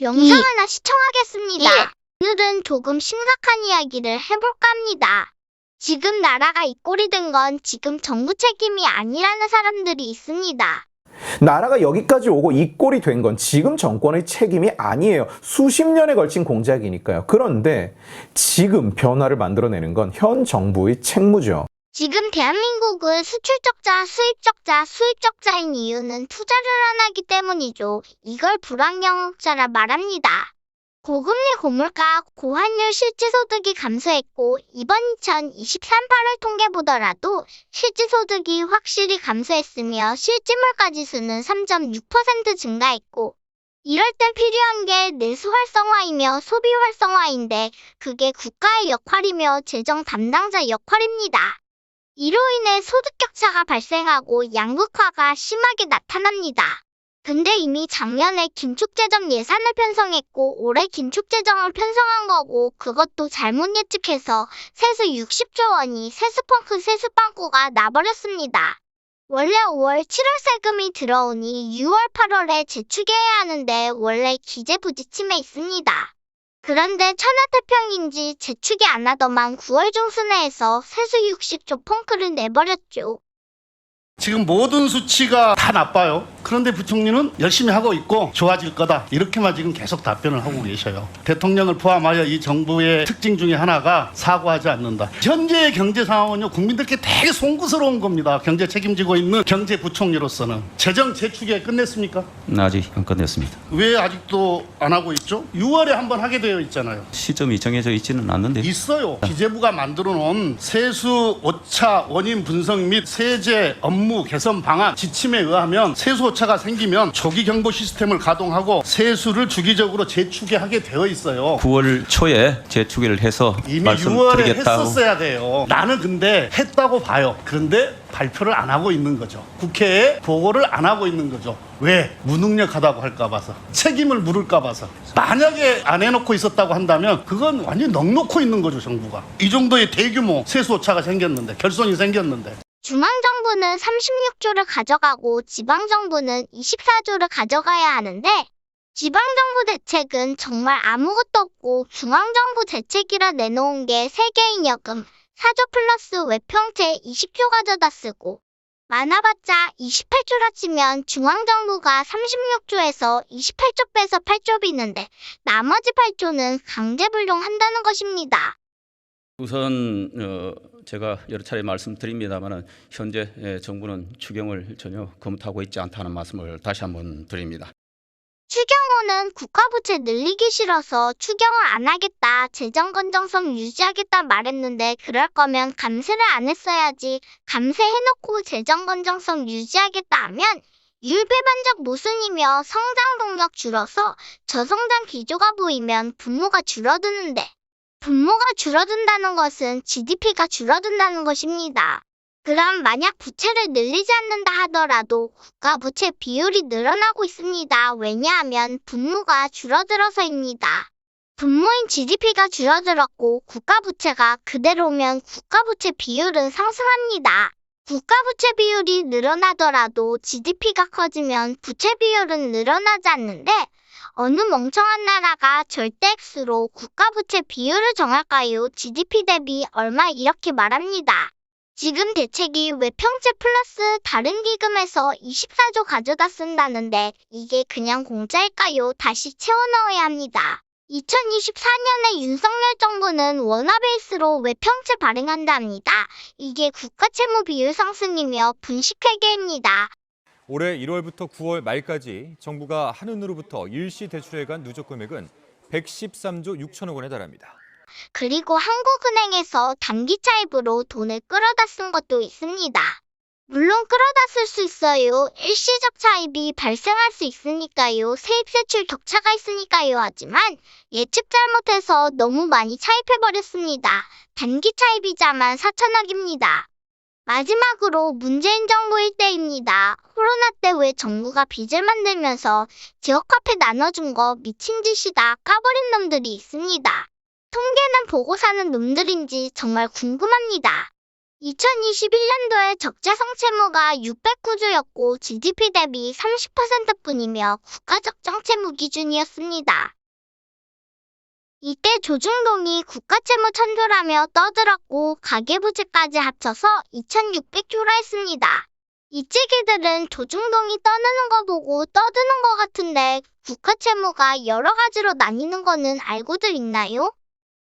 영상 하나 시청하겠습니다. 오늘은 조금 심각한 이야기를 해볼까 합니다. 지금 나라가 이 꼴이 된 건 지금 정부 책임이 아니라는 사람들이 있습니다. 나라가 여기까지 오고 이 꼴이 된 건 지금 정권의 책임이 아니에요. 수십 년에 걸친 공작이니까요. 그런데 지금 변화를 만들어내는 건 현 정부의 책무죠. 지금 대한민국은 수출적자, 수입적자, 수입적자인 이유는 투자를 안 하기 때문이죠. 이걸 불황경자라 말합니다. 고금리, 고물가, 고환율 실질소득이 감소했고 이번 2023 8월 통계 보더라도 실질소득이 확실히 감소했으며 실질물가 지수는 3.6% 증가했고 이럴 땐 필요한 게 내수 활성화이며 소비 활성화인데 그게 국가의 역할이며 재정 담당자 역할입니다. 이로 인해 소득 격차가 발생하고 양극화가 심하게 나타납니다. 근데 이미 작년에 긴축재정 예산을 편성했고 올해 긴축재정을 편성한 거고 그것도 잘못 예측해서 세수 60조 원이 세수빵꾸가 나버렸습니다. 원래 5월 7월 세금이 들어오니 6월 8월에 재추계해야 하는데 원래 기재부지침에 있습니다. 그런데 천하태평인지 재추계 안 하더만 9월 중순에서 세수 60조 펑크를 내버렸죠. 지금 모든 수치가 다 나빠요. 그런데 부총리는 열심히 하고 있고 좋아질 거다. 이렇게만 지금 계속 답변을 하고 계셔요. 대통령을 포함하여 이 정부의 특징 중에 하나가 사과하지 않는다. 현재의 경제 상황은요, 국민들께 되게 송구스러운 겁니다. 경제 책임지고 있는 경제부총리로서는. 재정 재추계 끝냈습니까? 아직 안 끝냈습니다. 왜 아직도 안 하고 있죠? 6월에 한번 하게 되어 있잖아요. 시점이 정해져 있지는 않는데 있어요. 기재부가 만들어 놓은 세수 오차 원인 분석 및 세제 업무 개선 방안 지침에 의하면 세수 오차가 생기면 조기 경보 시스템을 가동하고 세수를 주기적으로 재추계하게 되어 있어요. 9월 초에 재추계를 해서 이미 6월에 말씀드리겠다고. 했었어야 돼요. 나는 근데 했다고 봐요. 그런데 발표를 안 하고 있는 거죠. 국회에 보고를 안 하고 있는 거죠. 왜? 무능력하다고 할까 봐서. 책임을 물을까 봐서. 만약에 안 해놓고 있었다고 한다면 그건 완전히 넉놓고 있는 거죠, 정부가. 이 정도의 대규모 세수 오차가 생겼는데, 결손이 생겼는데. 중앙정부는 36조를 가져가고 지방정부는 24조를 가져가야 하는데 지방정부 대책은 정말 아무것도 없고 중앙정부 대책이라 내놓은 게 세계인 여금 4조 플러스 외평채 20조 가져다 쓰고 많아봤자 28조라 치면 중앙정부가 36조에서 28조 빼서 8조 비는데 나머지 8조는 강제불용한다는 것입니다. 우선 제가 여러 차례 말씀드립니다만 현재 정부는 추경을 전혀 검토하고 있지 않다는 말씀을 다시 한번 드립니다. 추경호는 국가부채 늘리기 싫어서 추경을 안 하겠다, 재정 건전성 유지하겠다 말했는데 그럴 거면 감세를 안 했어야지. 감세해놓고 재정 건전성 유지하겠다 하면 율배반적 모순이며 성장 동력 줄어서 저성장 기조가 보이면 분모가 줄어드는데 분모가 줄어든다는 것은 GDP가 줄어든다는 것입니다. 그럼 만약 부채를 늘리지 않는다 하더라도 국가 부채 비율이 늘어나고 있습니다. 왜냐하면 분모가 줄어들어서입니다. 분모인 GDP가 줄어들었고 국가 부채가 그대로면 국가 부채 비율은 상승합니다. 국가 부채 비율이 늘어나더라도 GDP가 커지면 부채 비율은 늘어나지 않는데 어느 멍청한 나라가 절대액수로 국가 부채 비율을 정할까요? GDP 대비 얼마 이렇게 말합니다. 지금 대책이 외평채 플러스 다른 기금에서 24조 가져다 쓴다는데 이게 그냥 공짜일까요? 다시 채워 넣어야 합니다. 2024년에 윤석열 정부는 원화 베이스로 외평채 발행한답니다. 이게 국가 채무 비율 상승이며 분식회계입니다. 올해 1월부터 9월 말까지 정부가 한은으로부터 일시 대출해간 누적 금액은 113조 6천억 원에 달합니다. 그리고 한국은행에서 단기 차입으로 돈을 끌어다 쓴 것도 있습니다. 물론 끌어다 쓸 수 있어요. 일시적 차입이 발생할 수 있으니까요. 세입세출 격차가 있으니까요. 하지만 예측 잘못해서 너무 많이 차입해버렸습니다. 단기 차입이자만 4천억입니다. 마지막으로 문재인 정부일 때입니다. 코로나 때 왜 정부가 빚을 만들면서 지역화폐 나눠준 거 미친 짓이다 까버린 놈들이 있습니다. 통계는 보고 사는 놈들인지 정말 궁금합니다. 2021년도에 적재성 채무가 609조였고 GDP 대비 30%뿐이며 국가적정 채무 기준이었습니다. 이때 조중동이 국가채무 천조라며 떠들었고 가계부채까지 합쳐서 2600조라 했습니다. 이찌기들은 조중동이 떠드는 거 보고 떠드는 거 같은데 국가채무가 여러 가지로 나뉘는 거는 알고들 있나요?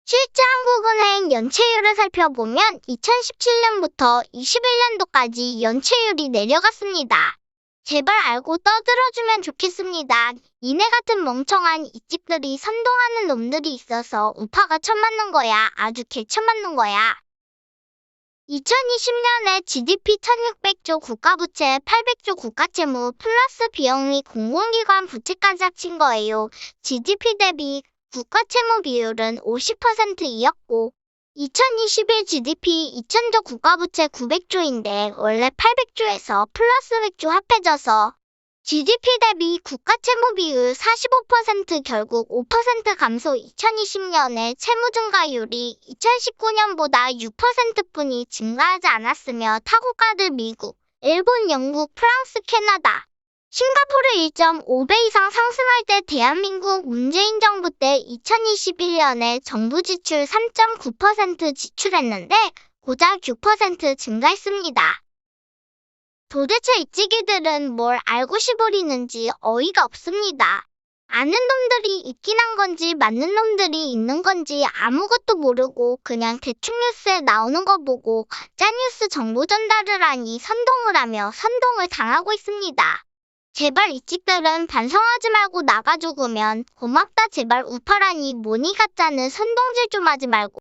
실제 한국은행 연체율을 살펴보면 2017년부터 21년도까지 연체율이 내려갔습니다. 제발 알고 떠들어주면 좋겠습니다. 이네 같은 멍청한 이집들이 선동하는 놈들이 있어서 우파가 쳐맞는 거야. 아주 개쳐맞는 거야. 2020년에 GDP 1600조 국가부채 800조 국가채무 플러스 비용 및 공공기관 부채까지 합친 거예요. GDP 대비 국가채무 비율은 50%이었고 2021 GDP 2000조 국가부채 900조인데 원래 800조에서 플러스 100조 합해져서 GDP 대비 국가채무 비율 45% 결국 5% 감소 2020년에 채무 증가율이 2019년보다 6%뿐이 증가하지 않았으며 타국가들 미국, 일본, 영국, 프랑스, 캐나다, 싱가포르 1.5배 이상 상승할 때 대한민국 문재인 정부 때 2021년에 정부 지출 3.9% 지출했는데 고작 6% 증가했습니다. 도대체 이찌기들은 뭘 알고 시부리는지 어이가 없습니다. 아는 놈들이 있긴 한 건지 맞는 놈들이 있는 건지 아무것도 모르고 그냥 대충 뉴스에 나오는 거 보고 가짜뉴스 정보 전달을 하니 선동을 하며 선동을 당하고 있습니다. 제발 이찍들은 반성하지 말고 나가 죽으면 고맙다. 제발 우파라니 뭐니 가짜는 선동질 좀 하지 말고